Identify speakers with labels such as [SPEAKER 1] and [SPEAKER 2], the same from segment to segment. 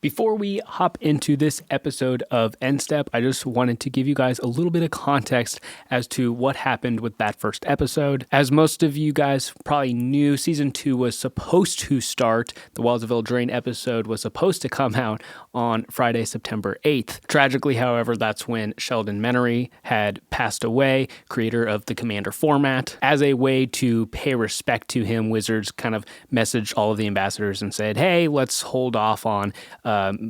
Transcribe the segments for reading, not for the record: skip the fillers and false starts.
[SPEAKER 1] Before we hop into this episode of Endstep, I just wanted to give you guys a little bit of context as to what happened with that first episode. As most of you guys probably knew, Season 2 was supposed to start. The Wilds of ELDRAINE episode was supposed to come out on Friday, September 8th. Tragically, however, that's when Sheldon Menery had passed away, creator of the Commander format. As a way to pay respect to him, Wizards kind of messaged all of the ambassadors and said, hey, let's hold off on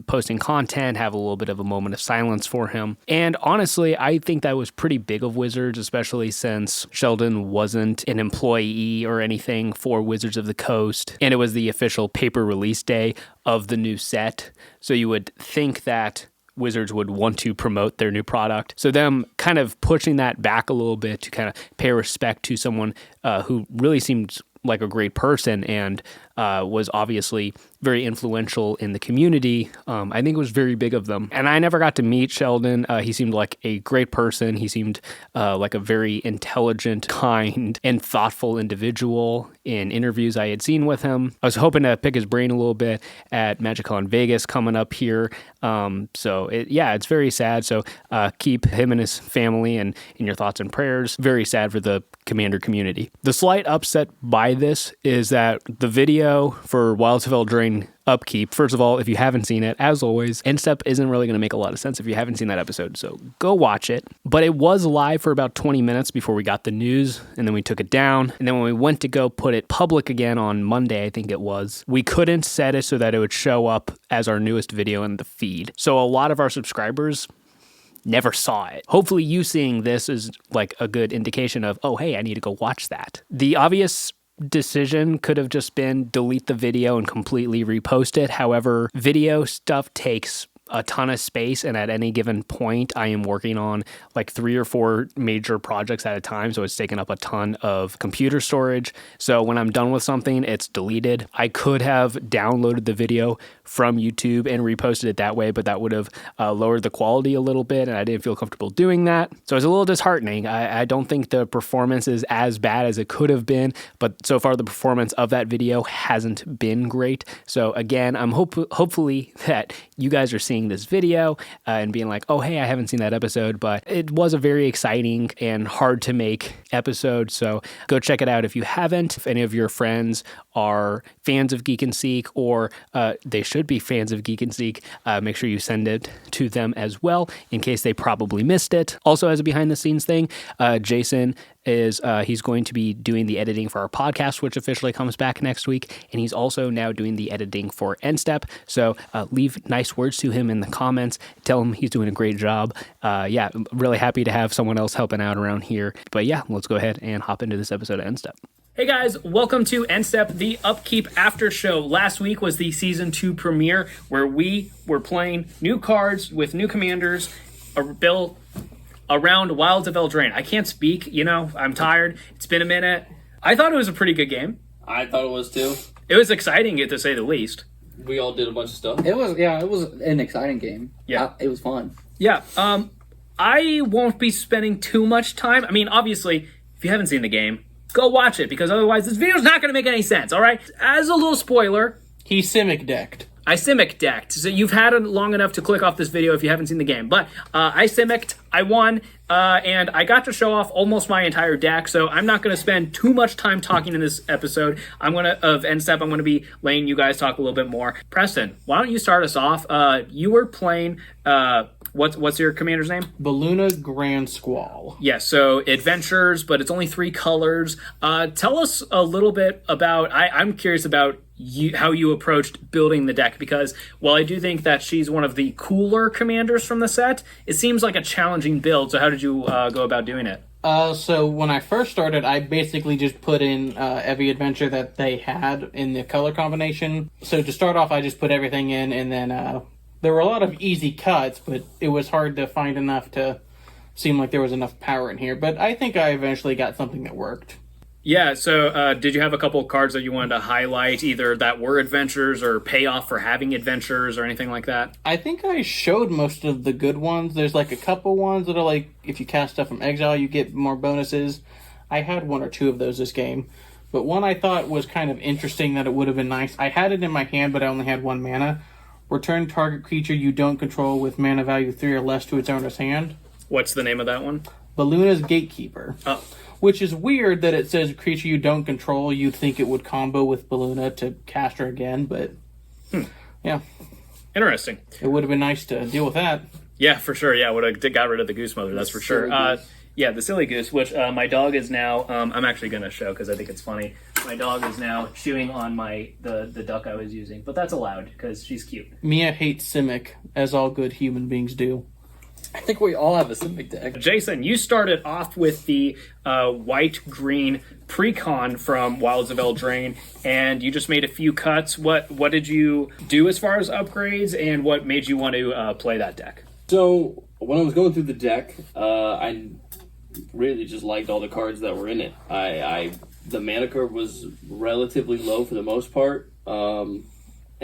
[SPEAKER 1] posting content, have a little bit of a moment of silence for him. And honestly, I think that was pretty big of Wizards, especially since Sheldon wasn't an employee or anything for Wizards of the Coast, and it was the official paper release day of the new set. So you would think that Wizards would want to promote their new product. So them kind of pushing that back a little bit to kind of pay respect to someone who really seemed like a great person and was obviously very influential in the community. I think it was very big of them. And I never got to meet Sheldon. He seemed like a great person. He seemed like a very intelligent, kind, and thoughtful individual in interviews I had seen with him. I was hoping to pick his brain a little bit at MagicCon Vegas coming up here. It's very sad. So keep him and his family and in your thoughts and prayers. Very sad for the Commander community. The slight upset by this is that the video for Wilds of ELDRAINE Upkeep, first of all, if you haven't seen it, as always, Endstep isn't really going to make a lot of sense if you haven't seen that episode, so go watch it. But it was live for about 20 minutes before we got the news, and then we took it down. And then when we went to go put it public again on Monday, I think it was, we couldn't set it so that it would show up as our newest video in the feed. So a lot of our subscribers never saw it. Hopefully you seeing this is like a good indication of, oh, hey, I need to go watch that. The obvious decision could have just been delete the video and completely repost it. However, video stuff takes a ton of space, and at any given point I am working on like 3 or 4 major projects at a time, so it's taking up a ton of computer storage. So when I'm done with something, it's deleted. I could have downloaded the video from YouTube and reposted it that way, but that would have lowered the quality a little bit, and I didn't feel comfortable doing that. So it's a little disheartening. I don't think the performance is as bad as it could have been, but so far the performance of that video hasn't been great. So again, I'm hopefully that you guys are seeing this video and being like, oh, hey, I haven't seen that episode, but it was a very exciting and hard to make episode. So go check it out if you haven't. If any of your friends are fans of Geek and Seek, or they should be fans of Geek and Seek, make sure you send it to them as well in case they probably missed it. Also, as a behind the scenes thing, Jason is he's going to be doing the editing for our podcast, which officially comes back next week, and he's also now doing the editing for Endstep. So leave nice words to him in the comments. Tell him he's doing a great job. I'm really happy to have someone else helping out around here. But yeah, let's go ahead and hop into this episode of Endstep. Hey guys, welcome to Endstep, the Upkeep after show. Last week was the Season 2 premiere, where we were playing new cards with new commanders built around Wilds of ELDRAINE. I can't speak, I'm tired. It's been a minute. I thought it was a pretty good game.
[SPEAKER 2] I thought it was too.
[SPEAKER 1] It was exciting, to say the least.
[SPEAKER 2] We all did a bunch of stuff.
[SPEAKER 3] It was an exciting game. Yeah. It was fun.
[SPEAKER 1] Yeah, I won't be spending too much time. I mean, obviously, if you haven't seen the game, go watch it, because otherwise this video's not going to make any sense, all right? As a little spoiler,
[SPEAKER 4] he Simic decked.
[SPEAKER 1] I Simic decked. So you've had it long enough to click off this video if you haven't seen the game. But I Simic'd, I won, and I got to show off almost my entire deck, so I'm not going to spend too much time talking in this episode of Endstep. I'm going to be letting you guys talk a little bit more. Preston, why don't you start us off? You were playing... What's your commander's name?
[SPEAKER 4] Baluna Grand Squall.
[SPEAKER 1] Yes, so adventures, but it's only 3 colors. Tell us a little bit about... I'm curious about how you approached building the deck, because while I do think that she's one of the cooler commanders from the set, it seems like a challenging build. So how did you go about doing it?
[SPEAKER 4] So when I first started, I basically just put in every adventure that they had in the color combination. So to start off, I just put everything in, and then there were a lot of easy cuts, but it was hard to find enough to seem like there was enough power in here. But I think I eventually got something that worked.
[SPEAKER 1] Yeah, so did you have a couple of cards that you wanted to highlight, either that were adventures or payoff for having adventures or anything like that?
[SPEAKER 4] I think I showed most of the good ones. There's like a couple ones that are like, if you cast stuff from exile, you get more bonuses. I had 1 or 2 of those this game. But one I thought was kind of interesting that it would have been nice. I had it in my hand, but I only had 1 mana. Return target creature you don't control with mana value 3 or less to its owner's hand.
[SPEAKER 1] What's the name of that one?
[SPEAKER 4] Balluna's Gatekeeper.
[SPEAKER 1] Oh.
[SPEAKER 4] Which is weird that it says creature you don't control. You'd think it would combo with Balluna to cast her again, but yeah.
[SPEAKER 1] Interesting.
[SPEAKER 4] It would have been nice to deal with that.
[SPEAKER 1] Yeah, for sure. Yeah, would have got rid of the goose mother, that's for sure. Yeah, the silly goose, which my dog is now, I'm actually going to show because I think it's funny. My dog is now chewing on the duck I was using, but that's allowed because she's cute.
[SPEAKER 4] Mia hates Simic, as all good human beings do.
[SPEAKER 3] I think we all have a Simic deck.
[SPEAKER 1] Jason, you started off with the white-green Precon from Wilds of Eldraine, and you just made a few cuts. What did you do as far as upgrades, and what made you want to play that deck?
[SPEAKER 2] So, when I was going through the deck, I really just liked all the cards that were in it. The mana curve was relatively low for the most part, and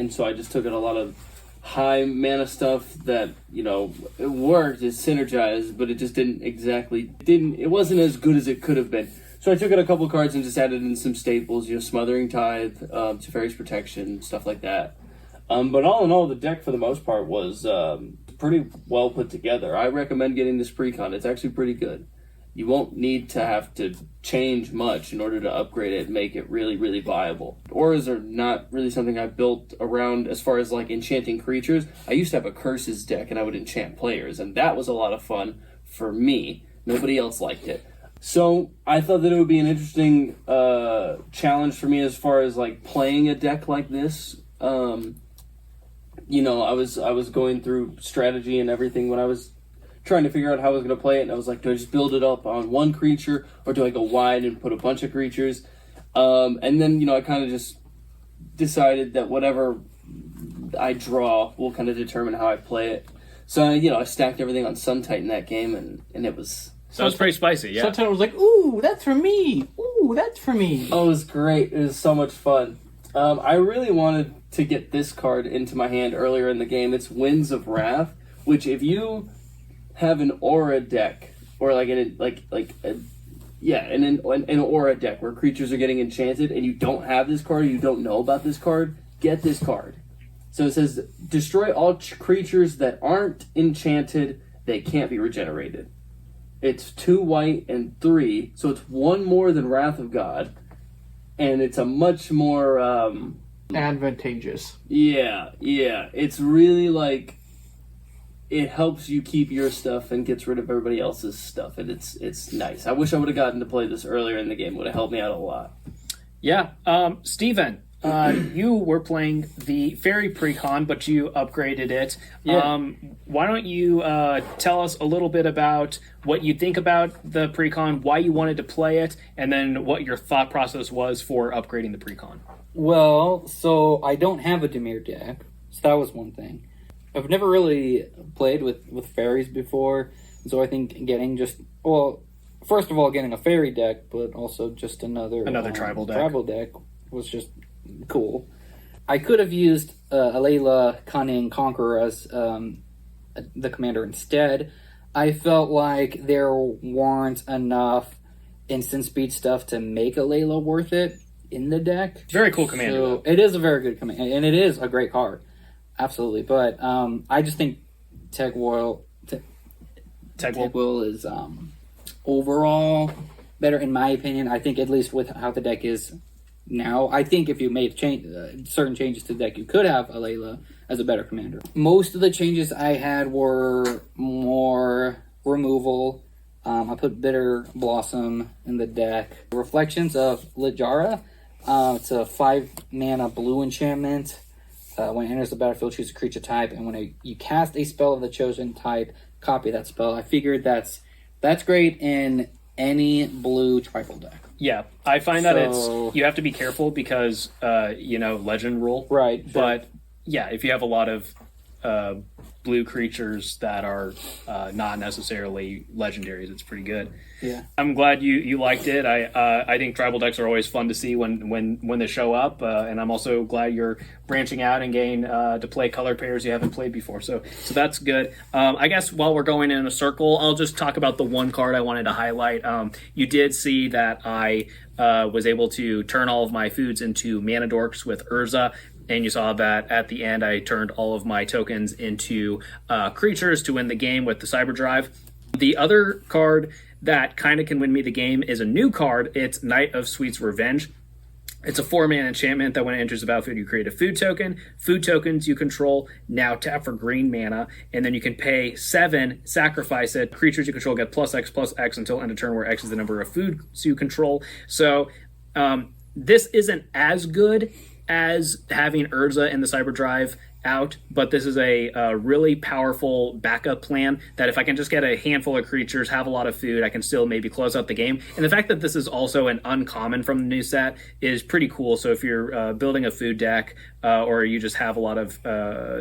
[SPEAKER 2] so I just took in a lot of high mana stuff that, it worked, it synergized, but it just it wasn't as good as it could have been. So I took out a couple cards and just added in some staples, Smothering Tithe, Teferi's Protection, stuff like that. But all in all, the deck for the most part was pretty well put together. I recommend getting this Precon. It's actually pretty good. You won't need to have to change much in order to upgrade it and make it really, really viable. Auras are not really something I built around as far as like enchanting creatures. I used to have a Curses deck and I would enchant players, and that was a lot of fun for me. Nobody else liked it. So I thought that it would be an interesting challenge for me as far as like playing a deck like this. I was going through strategy and everything when I was trying to figure out how I was going to play it, and I was like, do I just build it up on one creature, or do I go wide and put a bunch of creatures? And then, I kind of just decided that whatever I draw will kind of determine how I play it. So, I stacked everything on Sun Titan that game, and it was...
[SPEAKER 1] Sounds pretty spicy, yeah.
[SPEAKER 4] Sun Titan was like, ooh, that's for me! Ooh, that's for me!
[SPEAKER 2] Oh, it was great. It was so much fun. I really wanted to get this card into my hand earlier in the game. It's Winds of Wrath, which if you have an aura deck, or like an aura deck where creatures are getting enchanted, and you don't have this card, or you don't know about this card, get this card. So it says, destroy all creatures that aren't enchanted, they can't be regenerated. It's 2 white and 3, so it's 1 more than Wrath of God, and it's a much more
[SPEAKER 4] advantageous.
[SPEAKER 2] Yeah. It's really like, it helps you keep your stuff and gets rid of everybody else's stuff, and it's nice. I wish I would have gotten to play this earlier in the game. It would have helped me out a lot.
[SPEAKER 1] Yeah. Steven, you were playing the Fairy Precon, but you upgraded it.
[SPEAKER 2] Yeah.
[SPEAKER 1] Why don't you tell us a little bit about what you think about the Precon, why you wanted to play it, and then what your thought process was for upgrading the Precon?
[SPEAKER 3] Well, so I don't have a Dimir deck, so that was one thing. I've never really played with fairies before, so I think getting first of all, getting a fairy deck, but also just another
[SPEAKER 1] tribal
[SPEAKER 3] deck was just cool. I could have used Alayla, Cunning, Conqueror as the commander instead. I felt like there weren't enough instant speed stuff to make Alayla worth it in the deck.
[SPEAKER 1] Very cool commander.
[SPEAKER 3] So it is a very good commander, and it is a great card. Absolutely, but I just think Tegwil is overall better in my opinion. I think at least with how the deck is now, I think if you made certain changes to the deck, you could have Alayla as a better commander. Most of the changes I had were more removal. I put Bitter Blossom in the deck. Reflections of Lijara. It's a 5 mana blue enchantment. When it enters the battlefield, choose a creature type, and when you cast a spell of the chosen type, copy that spell. I figured that's great in any blue tribal deck.
[SPEAKER 1] Yeah, I find that you have to be careful because, legend rule.
[SPEAKER 3] Right. Sure.
[SPEAKER 1] But, yeah, if you have a lot of blue creatures that are not necessarily legendaries, it's pretty good.
[SPEAKER 3] Yeah,
[SPEAKER 1] I'm glad you liked it. I think tribal decks are always fun to see when they show up, and I'm also glad you're branching out and getting to play color pairs you haven't played before. So that's good. I guess while we're going in a circle, I'll just talk about the one card I wanted to highlight. You did see that I was able to turn all of my foods into mana dorks with Urza. and you saw that at the end I turned all of my tokens into creatures to win the game with the Cyber Drive. The other card that kind of can win me the game is a new card. It's Knight of Sweet's Revenge. It's a 4-mana enchantment that when it enters the battlefield, you create a food token. Food tokens you control now tap for green mana, and then you can pay 7, sacrifice it. Creatures you control get +X until end of turn, where X is the number of foods you control. So this isn't as good as having Urza and the Cyber Drive out, but this is a really powerful backup plan that if I can just get a handful of creatures, have a lot of food, I can still maybe close out the game. And the fact that this is also an uncommon from the new set is pretty cool. So if you're building a food deck or you just have a lot of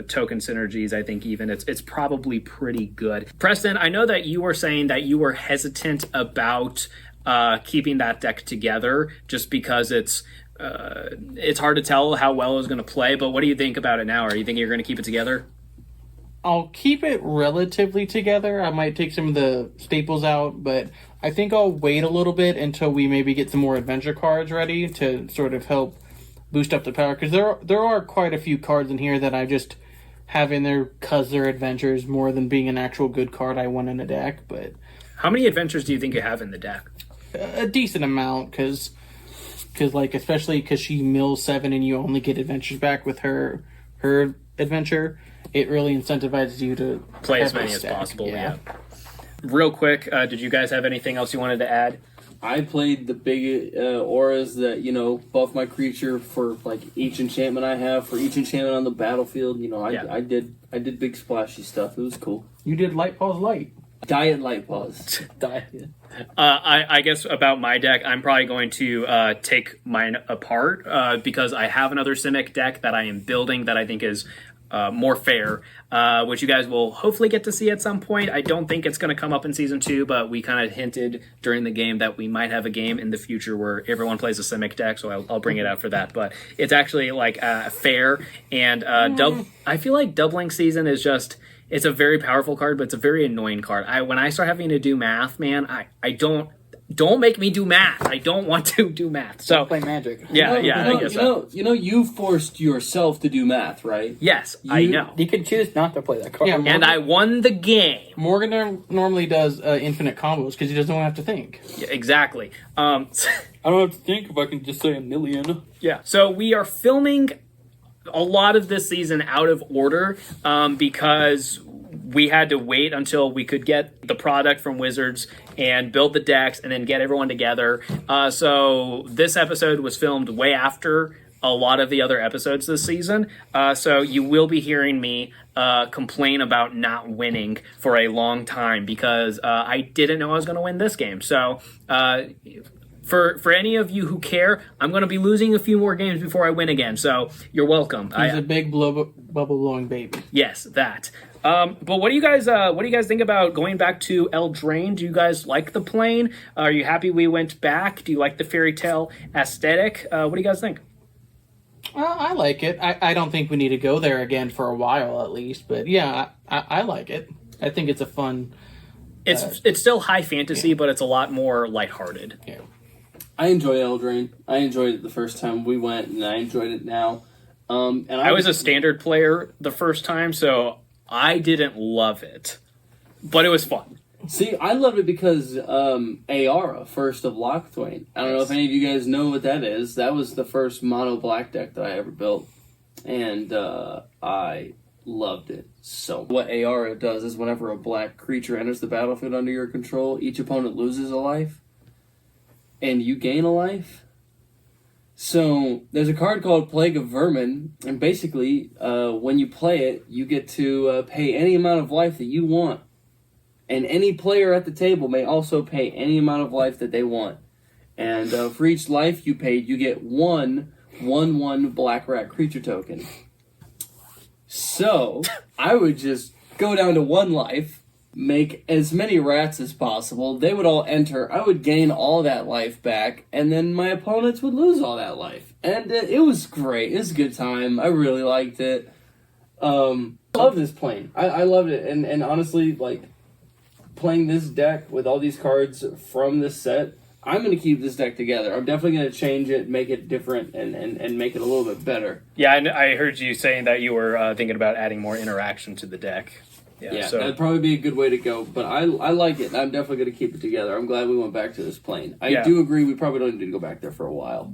[SPEAKER 1] token synergies, I think even it's probably pretty good. Preston, I know that you were saying that you were hesitant about keeping that deck together just because it's hard to tell how well it's going to play, but what do you think about it now? Are you thinking you're going to keep it together?
[SPEAKER 4] I'll keep it relatively together. I might take some of the staples out, but I think I'll wait a little bit until we maybe get some more adventure cards ready to sort of help boost up the power, because there are quite a few cards in here that I just have in there because they're adventures more than being an actual good card I want in a deck. But
[SPEAKER 1] how many adventures do you think you have in the deck?
[SPEAKER 4] A decent amount, because like, especially because she mills 7 and you only get adventures back with her adventure, it really incentivizes you to
[SPEAKER 1] play as many as possible. Yeah. Real quick, did you guys have anything else you wanted to add?
[SPEAKER 2] I played the big auras that, buff my creature for like each enchantment I have, for each enchantment on the battlefield. I did big splashy stuff. It was cool.
[SPEAKER 4] You did Light Paws Light.
[SPEAKER 2] Diet Light Paws.
[SPEAKER 3] Diet.
[SPEAKER 1] I guess about my deck, I'm probably going to take mine apart because I have another Simic deck that I am building that I think is more fair, which you guys will hopefully get to see at some point. I don't think it's going to come up in Season 2, but we kind of hinted during the game that we might have a game in the future where everyone plays a Simic deck, so I'll bring it out for that. But it's actually like fair, and I feel like Doubling Season is just... It's a very powerful card, but it's a very annoying card. When I start having to do math, man, I don't make me do math. I don't want to do math. So
[SPEAKER 3] play Magic.
[SPEAKER 1] Yeah, I guess so.
[SPEAKER 2] You forced yourself to do math, right?
[SPEAKER 1] Yes, I know.
[SPEAKER 3] You can choose not to play that card.
[SPEAKER 4] Yeah,
[SPEAKER 1] and I won the game.
[SPEAKER 4] Morgan normally does infinite combos because he doesn't have to think.
[SPEAKER 1] Yeah, exactly.
[SPEAKER 3] I don't have to think if I can just say a million.
[SPEAKER 1] Yeah. So we are filming a lot of this season out of order because we had to wait until we could get the product from Wizards and build the decks and then get everyone together. So this episode was filmed way after a lot of the other episodes this season. So you will be hearing me complain about not winning for a long time because I didn't know I was going to win this game. So for any of you who care, I'm going to be losing a few more games before I win again. So you're welcome.
[SPEAKER 4] He's a big bubble blowing baby.
[SPEAKER 1] Yes, that. But what do you guys think about going back to ELDRAINE? Do you guys like the plane? Are you happy we went back? Do you like the fairy tale aesthetic? What do you guys think?
[SPEAKER 4] I like it. I don't think we need to go there again for a while at least. But yeah, I like it. I think it's a fun...
[SPEAKER 1] It's still high fantasy, but it's a lot more lighthearted.
[SPEAKER 4] Yeah.
[SPEAKER 2] I enjoy ELDRAINE. I enjoyed it the first time we went, and I enjoyed it now. And
[SPEAKER 1] I was a standard player the first time, so I didn't love it, but it was fun.
[SPEAKER 2] See, I loved it because Aara, First of Lochthwain. I don't know if any of you guys know what that is. That was the first mono black deck that I ever built, and I loved it. So what Aara does is whenever a black creature enters the battlefield under your control, each opponent loses a life, and you gain a life. So there's a card called Plague of Vermin, and basically, when you play it, you get to pay any amount of life that you want. And any player at the table may also pay any amount of life that they want. And for each life you paid, you get one black rat creature token. So I would just go down to 1 life, make as many rats as possible. They would all enter. I would gain all that life back, and then my opponents would lose all that life. And it was great. It was a good time. I really liked it. Love this plane. I loved it. And honestly, like, playing this deck with all these cards from this set, I'm going to keep this deck together. I'm definitely going to change it, make it different, and make it a little bit better.
[SPEAKER 1] Yeah, I heard you saying that you were thinking about adding more interaction to the deck.
[SPEAKER 2] Yeah,
[SPEAKER 1] so
[SPEAKER 2] that'd probably be a good way to go. But I like it. I'm definitely going to keep it together. I'm glad we went back to this plane. I do agree we probably don't need to go back there for a while.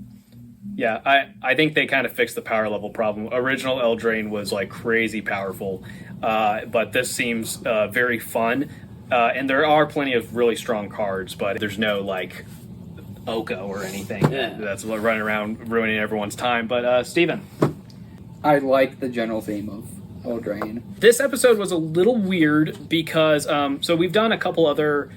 [SPEAKER 1] Yeah, I think they kind of fixed the power level problem. Original Eldraine was like crazy powerful, but this seems very fun. And there are plenty of really strong cards, but there's no like Oko or anything that's running around ruining everyone's time. But Steven.
[SPEAKER 3] I like the general theme of Eldraine.
[SPEAKER 1] This episode was a little weird because so we've done a couple other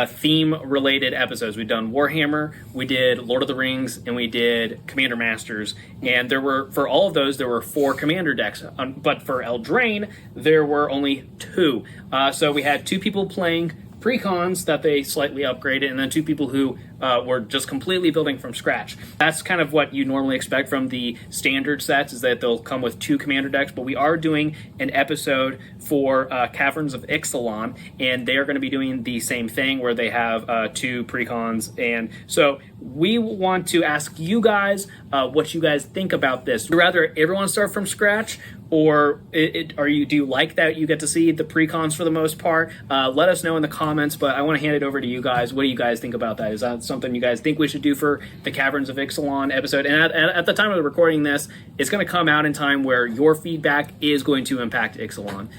[SPEAKER 1] theme-related episodes. We've done Warhammer, we did Lord of the Rings, and we did Commander Masters. And there were, for all of those, there were 4 Commander decks. But for Eldraine, there were only 2. So we had 2 people playing precons that they slightly upgraded, and then 2 people who were just completely building from scratch. That's kind of what you normally expect from the standard sets, is that they'll come with 2 commander decks, but we are doing an episode for Caverns of Ixalan, and they are going to be doing the same thing where they have 2 precons. And so we want to ask you guys what you guys think about this. Would you rather everyone start from scratch, or do you like that you get to see the precons for the most part? Let us know in the comments, but I want to hand it over to you guys. What do you guys think about that? Is that something you guys think we should do for the Caverns of Ixalan episode? And at the time of recording this, it's going to come out in time where your feedback is going to impact Ixalan.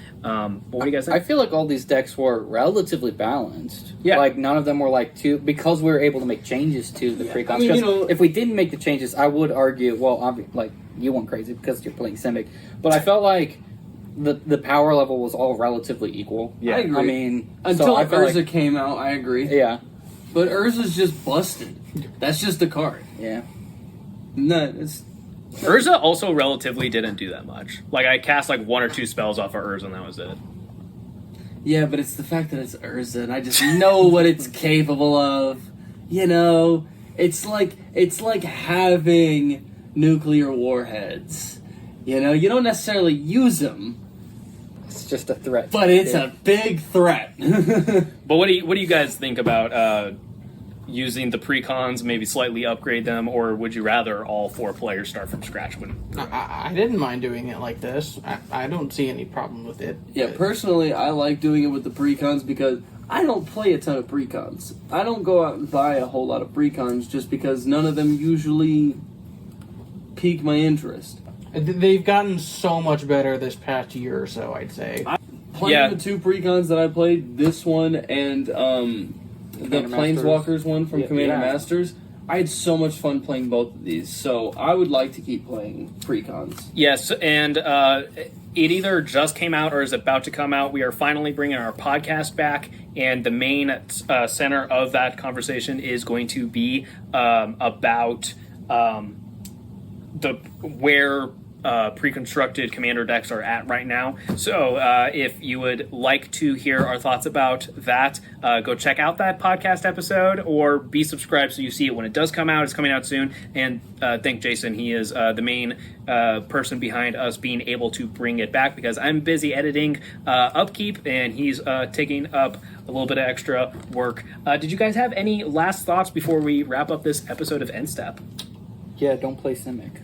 [SPEAKER 1] What do you guys think?
[SPEAKER 3] I feel like all these decks were relatively balanced.
[SPEAKER 1] Yeah.
[SPEAKER 3] Like, none of them were like too... Because we were able to make changes to the precons.
[SPEAKER 2] I mean,
[SPEAKER 3] Because if we didn't make the changes, I would argue... Well, like, you went crazy because you're playing Simic. But I felt like the power level was all relatively equal.
[SPEAKER 2] Yeah, I agree.
[SPEAKER 3] I mean...
[SPEAKER 2] Until
[SPEAKER 3] I felt
[SPEAKER 2] Urza came out, I agree.
[SPEAKER 3] Yeah.
[SPEAKER 2] But Urza's just busted. That's just the card.
[SPEAKER 3] Yeah.
[SPEAKER 2] No, it's...
[SPEAKER 1] Urza also relatively didn't do that much. Like, I cast like 1 or 2 spells off of Urza, and that was it.
[SPEAKER 2] Yeah, but it's the fact that it's Urza, and I just know what it's capable of. You know, it's like having nuclear warheads. You know, you don't necessarily use them,
[SPEAKER 3] It's just a threat.
[SPEAKER 2] but it's a big threat.
[SPEAKER 1] But what do you guys think about using the precons, maybe slightly upgrade them, or would you rather all 4 players start from scratch?
[SPEAKER 4] I didn't mind doing it like this. I don't see any problem with it.
[SPEAKER 2] Yeah, personally, I like doing it with the precons because I don't play a ton of precons. I don't go out and buy a whole lot of precons just because none of them usually pique my interest.
[SPEAKER 4] They've gotten so much better this past year or so, I'd say.
[SPEAKER 2] Playing the 2 precons that I played, this one and the Planeswalkers one from Commander Masters, I had so much fun playing both of these, so I would like to keep playing precons.
[SPEAKER 1] Yes, and it either just came out or is about to come out. We are finally bringing our podcast back, and the main center of that conversation is going to be about where pre-constructed commander decks are at right now. So if you would like to hear our thoughts about that, go check out that podcast episode or be subscribed so you see it when it does come out. It's coming out soon. And thank Jason. He is the main person behind us being able to bring it back because I'm busy editing Upkeep and he's taking up a little bit of extra work. Did you guys have any last thoughts before we wrap up this episode of Endstep?
[SPEAKER 3] Yeah, don't play Simic.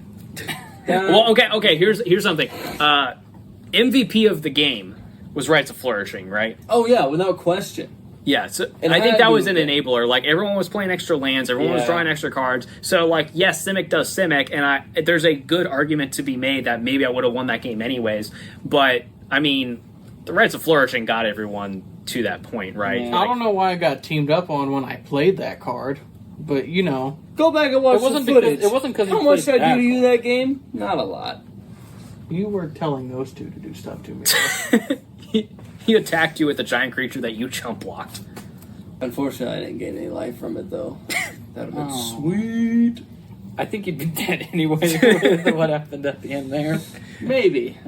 [SPEAKER 1] Well, okay. Here's something. MVP of the game was Rites of Flourishing, right?
[SPEAKER 2] Oh yeah, without question.
[SPEAKER 1] Yeah, so I think that was an enabler. Like, everyone was playing extra lands, everyone was drawing extra cards. So, like, yes, Simic does Simic, and there's a good argument to be made that maybe I would have won that game anyways. But, I mean, the Rites of Flourishing got everyone to that point, right?
[SPEAKER 3] Yeah.
[SPEAKER 4] I don't know why I got teamed up on when I played that card, but, you know.
[SPEAKER 2] Go back and watch the footage.
[SPEAKER 3] It wasn't because
[SPEAKER 2] How much did I do to you that game? Not a lot.
[SPEAKER 4] You were telling those 2 to do stuff to me.
[SPEAKER 1] He attacked you with a giant creature that you chump blocked.
[SPEAKER 2] Unfortunately, I didn't gain any life from it, though. That would have been sweet.
[SPEAKER 3] I think you'd be dead anyway with what happened at the end there.
[SPEAKER 2] Maybe.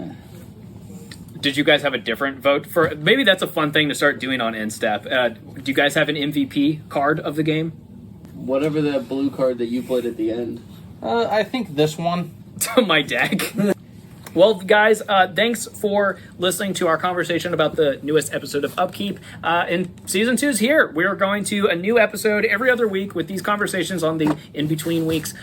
[SPEAKER 1] Did you guys have a different vote for? Maybe that's a fun thing to start doing on Endstep. Do you guys have an MVP card of the game?
[SPEAKER 2] Whatever that blue card that you played at the end.
[SPEAKER 4] I think this one.
[SPEAKER 1] My deck. Well, guys, thanks for listening to our conversation about the newest episode of Upkeep. And Season 2 is here. We're going to a new episode every other week with these conversations on the in-between weeks.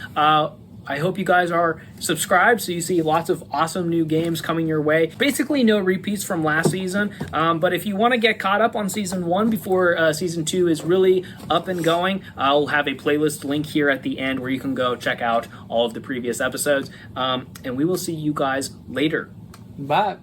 [SPEAKER 1] I hope you guys are subscribed so you see lots of awesome new games coming your way. Basically no repeats from last season, but if you want to get caught up on Season 1 before Season 2 is really up and going, I'll have a playlist link here at the end where you can go check out all of the previous episodes. And we will see you guys later.
[SPEAKER 4] Bye.